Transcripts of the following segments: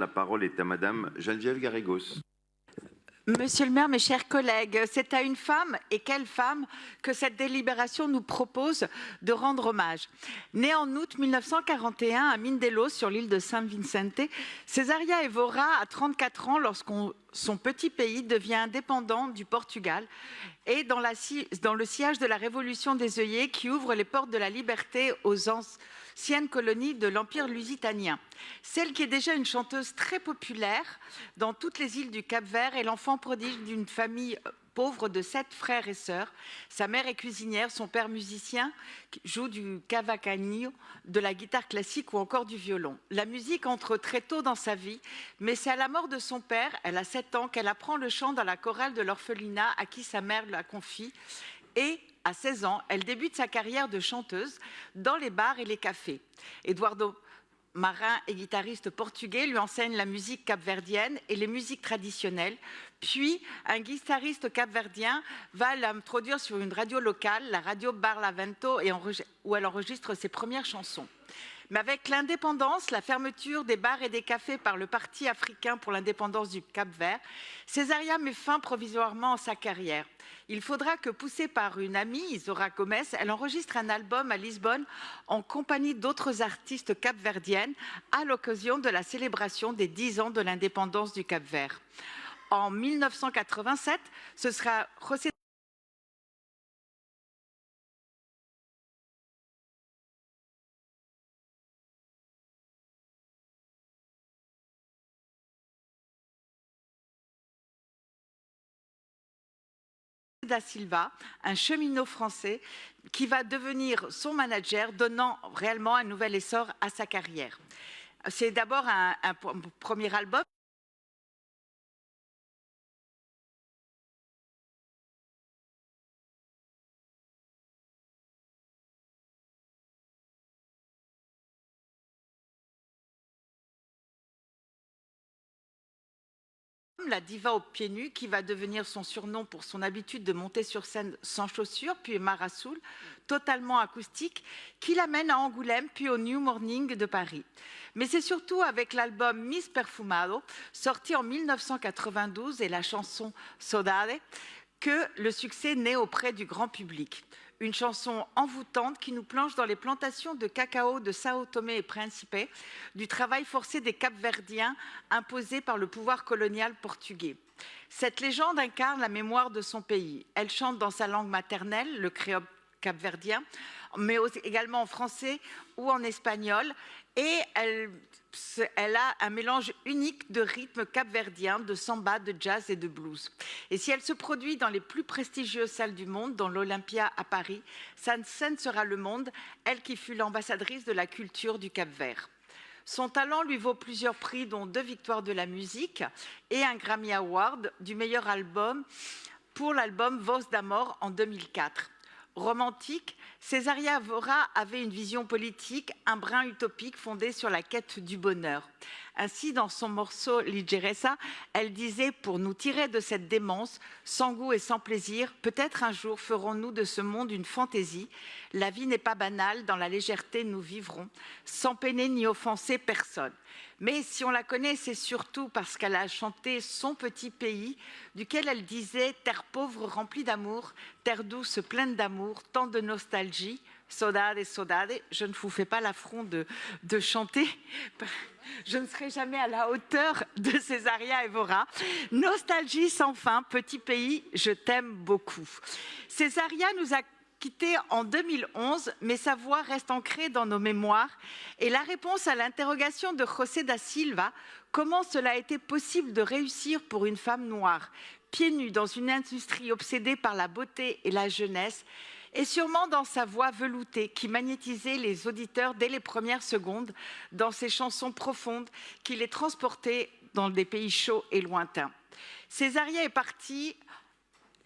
La parole est à Madame Geneviève Garrigos. Monsieur le maire, mes chers collègues, c'est à une femme, et quelle femme, que cette délibération nous propose de rendre hommage. Née en août 1941 à Mindelo, sur l'île de San Vicente, Cesaria Évora a 34 ans lorsque son petit pays devient indépendant du Portugal et dans le sillage de la Révolution des œillets qui ouvre les portes de la liberté aux anciennes colonies de l'Empire lusitanien. Celle qui est déjà une chanteuse très populaire dans toutes les îles du Cap-Vert est l'enfant prodige d'une famille pauvre de 7 frères et sœurs. Sa mère est cuisinière, son père musicien, joue du cavaquinho, de la guitare classique ou encore du violon. La musique entre très tôt dans sa vie, mais c'est à la mort de son père, elle a 7 ans, qu'elle apprend le chant dans la chorale de l'orphelinat à qui sa mère la confie. Et à 16 ans, elle débute sa carrière de chanteuse dans les bars et les cafés. Eduardo, marin et guitariste portugais, lui enseigne la musique capverdienne et les musiques traditionnelles. Puis, un guitariste capverdien va l'introduire sur une radio locale, la radio Barlavento, où elle enregistre ses premières chansons. Mais avec l'indépendance, la fermeture des bars et des cafés par le Parti africain pour l'indépendance du Cap-Vert, Cesaria met fin provisoirement à sa carrière. Il faudra que, poussée par une amie, Isora Gomes, elle enregistre un album à Lisbonne en compagnie d'autres artistes capverdiennes à l'occasion de la célébration des 10 ans de l'indépendance du Cap-Vert. En 1987, ce sera José da Silva, un cheminot français qui va devenir son manager, donnant réellement un nouvel essor à sa carrière. C'est d'abord un premier album. La diva aux pieds nus, qui va devenir son surnom pour son habitude de monter sur scène sans chaussures, puis Marasoul, totalement acoustique, qui l'amène à Angoulême, puis au New Morning de Paris. Mais c'est surtout avec l'album Miss Perfumado, sorti en 1992, et la chanson Saudade, que le succès naît auprès du grand public. Une chanson envoûtante qui nous plonge dans les plantations de cacao de Sao Tomé et Principe, du travail forcé des Capverdiens imposé par le pouvoir colonial portugais. Cette légende incarne la mémoire de son pays. Elle chante dans sa langue maternelle, le créole capverdien, mais également en français ou en espagnol. Et elle a un mélange unique de rythmes capverdiens, de samba, de jazz et de blues. Et si elle se produit dans les plus prestigieuses salles du monde, dans l'Olympia à Paris, sa scène sera le monde, elle qui fut l'ambassadrice de la culture du Cap-Vert. Son talent lui vaut plusieurs prix, dont 2 victoires de la musique et un Grammy Award du meilleur album pour l'album Voz d'Amor en 2004. Romantique, Cesaria Évora avait une vision politique, un brin utopique fondé sur la quête du bonheur. Ainsi, dans son morceau Ligereza, elle disait « Pour nous tirer de cette démence, sans goût et sans plaisir, peut-être un jour ferons-nous de ce monde une fantaisie. La vie n'est pas banale, dans la légèreté nous vivrons, sans peiner ni offenser personne. » Mais si on la connaît, c'est surtout parce qu'elle a chanté son petit pays, duquel elle disait « Terre pauvre remplie d'amour, terre douce pleine d'amour, tant de nostalgie, saudade, saudade ». Je ne vous fais pas l'affront de chanter, je ne serai jamais à la hauteur de Cesaria Évora. Nostalgie sans fin, petit pays, je t'aime beaucoup. Cesaria nous a quitté en 2011, mais sa voix reste ancrée dans nos mémoires. Et la réponse à l'interrogation de José da Silva, comment cela a été possible de réussir pour une femme noire, pieds nus dans une industrie obsédée par la beauté et la jeunesse, et sûrement dans sa voix veloutée qui magnétisait les auditeurs dès les premières secondes, dans ses chansons profondes qui les transportaient dans des pays chauds et lointains. Cesaria est partie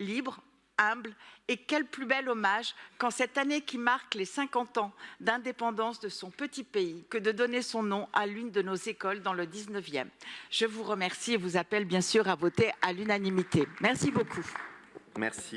libre, humble, et quel plus bel hommage qu'en cette année qui marque les 50 ans d'indépendance de son petit pays que de donner son nom à l'une de nos écoles dans le 19e. Je vous remercie et vous appelle bien sûr à voter à l'unanimité. Merci beaucoup. Merci.